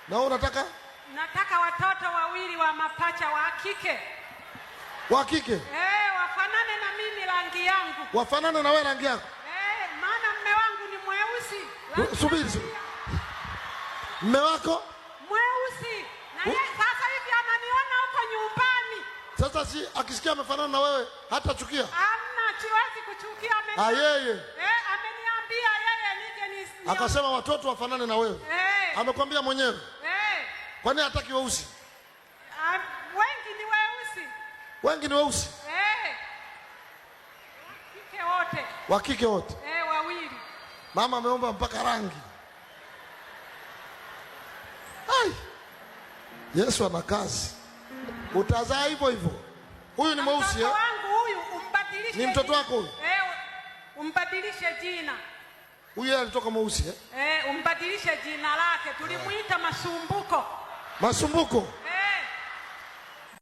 Na wewe unataka? Nataka watoto wawili wa mapacha wa kike. Wa kike? Wafanane na mimi rangi yangu. Wafanane na wewe rangi yako? Maana mume wangu ni mweusi. Subiri. Mume wako? Mweusi. Na yeye sasa hivi ananiona huko nyumbani. Sasa si akisikia amefanana na wewe hata chukia? Hamna, siwezi kuchukia. Yeye? Ameniambia yeye nije ni. Akasema watoto wafanane na wewe. Amekwambia mwenyewe? Kwani hataki weusi? Wengi ni weusi. Wengi ni weusi? Kike wote. Wa kike wote? Wawili. Mama ameomba mpaka rangi. Yesu ana kazi. Utazaa hivyo hivyo. Huyu ni mweusi Mtoto wangu huyu umbadilishe. Ni mtoto wako huyu? Umbadilishe jina. Huyu alitoka mweusi umbadilishe jina lake. Tulimuita Masumbuko. Masumbuko?